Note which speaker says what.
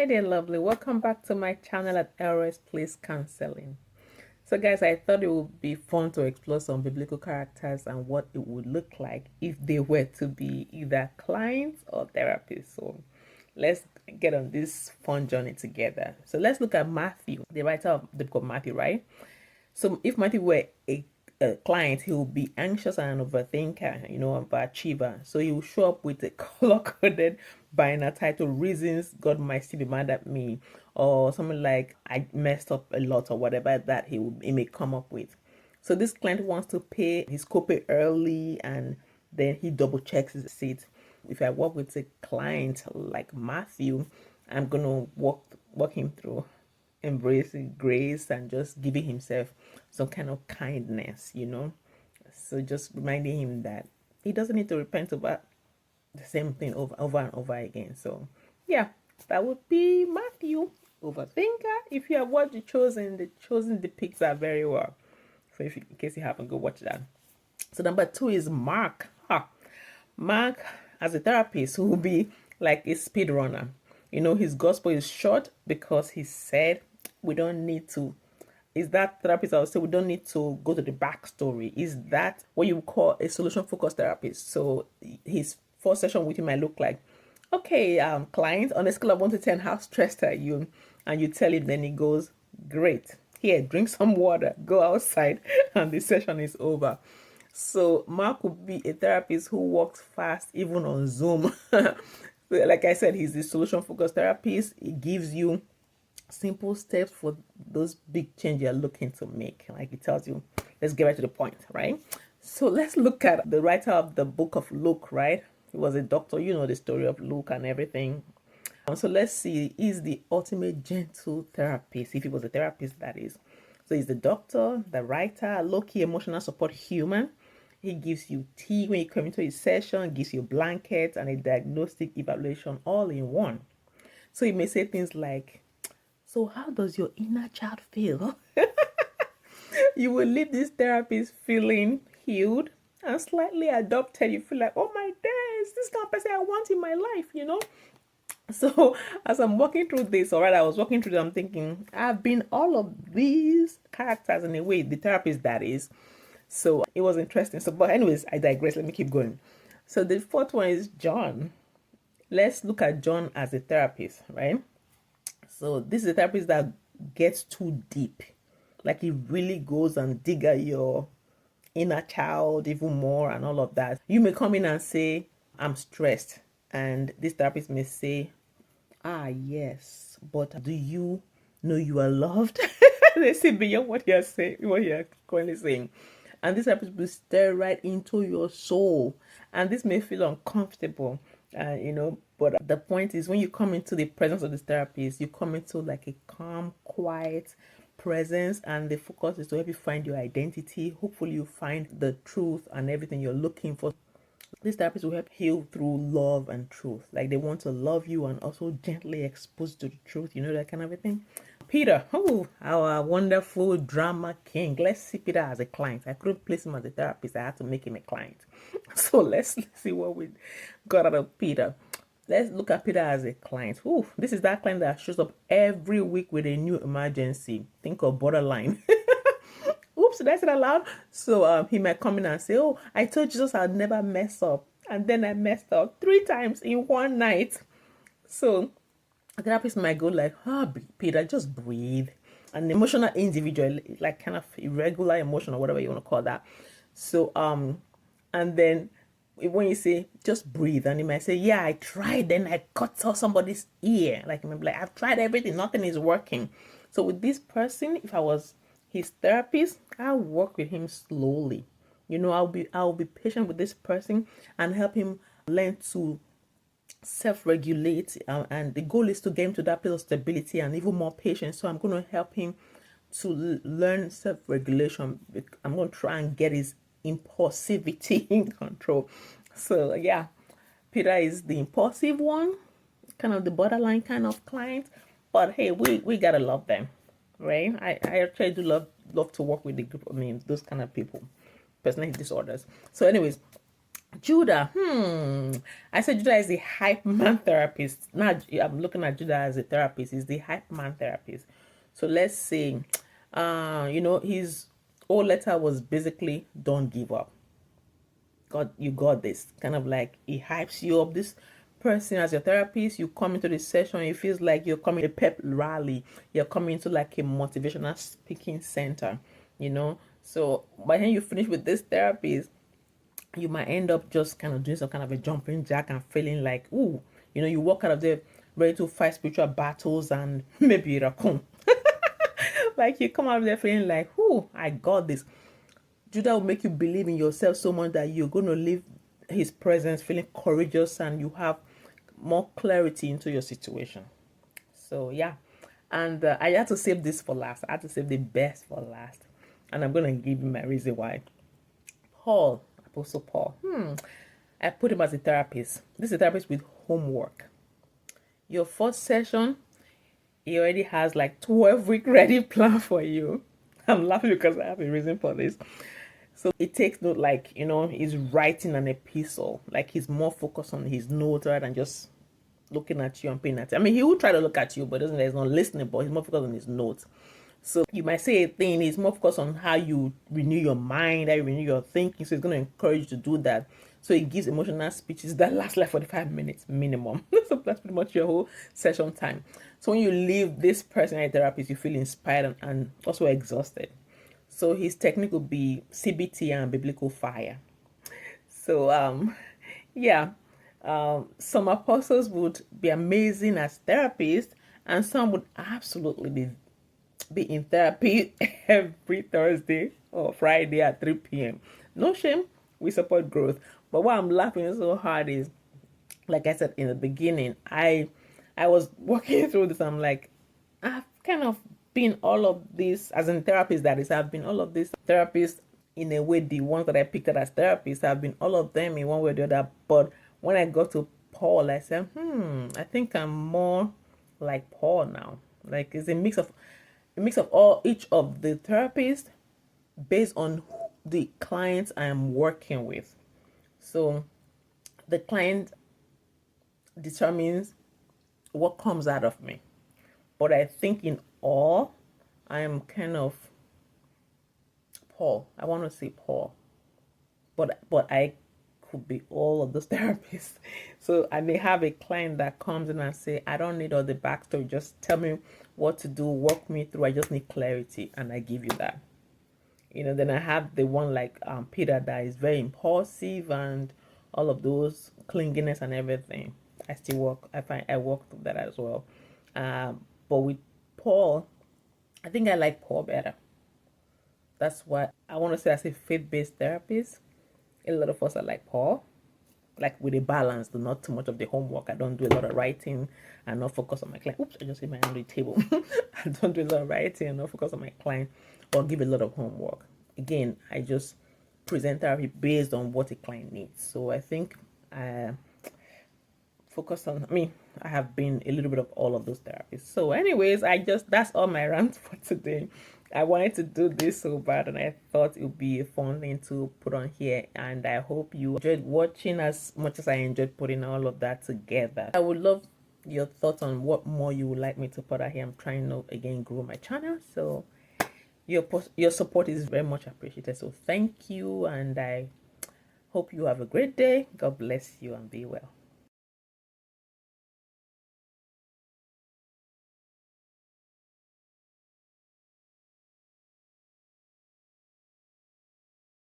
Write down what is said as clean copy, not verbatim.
Speaker 1: Hey there, lovely. Welcome back to my channel at Elroi's Place Counseling. So, guys, I thought it would be fun to explore some biblical characters and what it would look like if they were to be either clients or therapists. So, let's get on this fun journey together. So, let's look at Matthew, the writer of the book of Matthew, right? So if Matthew were a client, he will be anxious and an overthinker, an overachiever. So he will show up with a color-coded banner titled "Reasons God Might Still Be Mad at Me," or something like "I messed up a lot," or whatever that he may come up with. So this client wants to pay his copay early, and then he double checks his seat. If I work with a client like Matthew, I'm gonna walk him through embracing grace and just giving himself some kind of kindness. So just reminding him that he doesn't need to repent about the same thing over and over again. So yeah, that would be Matthew. Overthinker. If you have watched the chosen depicts that very well. So in case you haven't, go watch that. So number 2 is Mark. Mark, as a therapist, who will be like a speed runner. His gospel is short because he said we don't need to. Is that therapist? I would say we don't need to go to the backstory. Is that what you call a solution focused therapist? So his first session with him might look like, okay, client, on a scale of 1 to 10, how stressed are you? And you tell him, then he goes, great. Here, drink some water, go outside, and the session is over. So Mark would be a therapist who works fast, even on Zoom. Like I said, he's the solution focused therapist. He gives you simple steps for those big changes you're looking to make. Like he tells you, let's get right to the point, right? So let's look at the writer of the book of Luke, right? He was a doctor, the story of Luke and everything. So let's see, he's the ultimate gentle therapist, if he was a therapist, that is. So he's the doctor, the writer, low-key emotional support human. He gives you tea when you come into his session, gives you blankets and a diagnostic evaluation all in one. So he may say things like, so how does your inner child feel? You will leave this therapist feeling healed and slightly adopted. You feel like, oh my days, this is not the person I want in my life. So as I'm walking through this, I was walking through them thinking, I've been all of these characters in a way, the therapist that is. So it was interesting. So, but anyways, I digress. Let me keep going. So the fourth one is John. Let's look at John as a therapist, right? So this is a therapist that gets too deep. Like he really goes and dig at your inner child even more and all of that. You may come in and say, I'm stressed. And this therapist may say, yes, but do you know you are loved? They see beyond what you're saying, what you're currently saying. And this therapist will stare right into your soul. And this may feel uncomfortable, but the point is when you come into the presence of this therapist, you come into like a calm, quiet presence, and the focus is to help you find your identity. Hopefully you find the truth and everything you're looking for. This therapist will help heal through love and truth. Like they want to love you and also gently expose you to the truth, that kind of a thing. Peter, our wonderful drama king. Let's see Peter as a client. I couldn't place him as a therapist. I had to make him a client. So let's see what we got out of Peter. Let's look at Peter as a client. This is that client that shows up every week with a new emergency. Think of borderline. Oops, did I say that loud? So he might come in and say, I told Jesus I'd never mess up. And then I messed up 3 times in one night. So a therapist might go like, Peter, just breathe. An emotional individual, like kind of irregular emotion or whatever you want to call that. So, and then when you say, just breathe, and he might say, yeah, I tried, then I cut off somebody's ear. Like, I've tried everything, nothing is working. So with this person, if I was his therapist, I'll work with him slowly. I'll be patient with this person and help him learn to self-regulate, and the goal is to get him to that place of stability and even more patience. So I'm going to help him to learn self-regulation. I'm going to try and get his impulsivity in control. So yeah, Peter is the impulsive one, kind of the borderline kind of client, but hey, we gotta love them, right? I actually do love to work with the group. Those kind of people, personality disorders. So anyways, Judah, I said Judah is the hype man therapist. Now I'm looking at Judah as a therapist. He's the hype man therapist. So let's say, his whole letter was basically don't give up. God, you got this. Kind of like he hypes you up. This person as your therapist, you come into the session, it feels like you're coming to a pep rally. You're coming into like a motivational speaking center. So by the time you finish with this therapist, you might end up just kind of doing some kind of a jumping jack and feeling like, ooh, you walk out of there ready to fight spiritual battles and maybe raccoon. Like you come out of there feeling like, ooh, I got this. Judah will make you believe in yourself so much that you're going to leave his presence feeling courageous and you have more clarity into your situation. So, yeah. And I had to save this for last. I had to save the best for last. And I'm going to give you my reason why. Paul, Apostle Paul. I put him as a therapist. This is a therapist with homework. Your first session, he already has like 12-week ready plan for you. I'm laughing because I have a reason for this. So it takes note like, he's writing an epistle. Like he's more focused on his notes rather than just looking at you and paying attention. I mean, he will try to look at you, but doesn't he's not listening, but he's more focused on his notes. So you might say a thing, he's more focused on how you renew your mind, how you renew your thinking. So he's going to encourage you to do that. So he gives emotional speeches that last like 45 minutes minimum. So that's pretty much your whole session time. So when you leave this personal therapist, you feel inspired and also exhausted. So his technique would be CBT and biblical fire. So yeah, some apostles would be amazing as therapists, and some would absolutely be in therapy every Thursday or Friday at 3 p.m. No shame, we support growth. But what I'm laughing so hard is, like I said in the beginning, I was walking through this. I'm like, I've kind of been all of this as in therapists. That is, I've been all of these therapists in a way. The ones that I picked out as therapists, I've been all of them in one way or the other. But when I got to Paul, I said, I think I'm more like Paul now. Like it's a mix of each of the therapists based on the clients I'm working with. So the client determines what comes out of me. But I think in all, I am kind of Paul. I want to say Paul. But I could be all of those therapists. So I may have a client that comes in and say, I don't need all the backstory. Just tell me what to do, walk me through. I just need clarity, and I give you that. Then I have the one like Peter that is very impulsive and all of those clinginess and everything. I still work. I work through that as well. But with Paul, I think I like Paul better. That's why I want to say as a faith-based therapist, a lot of us are like Paul, like with a balance, do not too much of the homework. I don't do a lot of writing and not focus on my client. Oops, I just hit my hand on the table. I don't do a lot of writing and not focus on my client or give a lot of homework. Again, I just present therapy based on what a client needs. So I think I have been a little bit of all of those therapists. So anyways, that's all my rant for today. I wanted to do this so bad, and I thought it would be a fun thing to put on here, and I hope you enjoyed watching as much as I enjoyed putting all of that together. I would love your thoughts on what more you would like me to put out here. I'm trying to again grow my channel, so your support is very much appreciated. So thank you, and I hope you have a great day. God bless you and be well.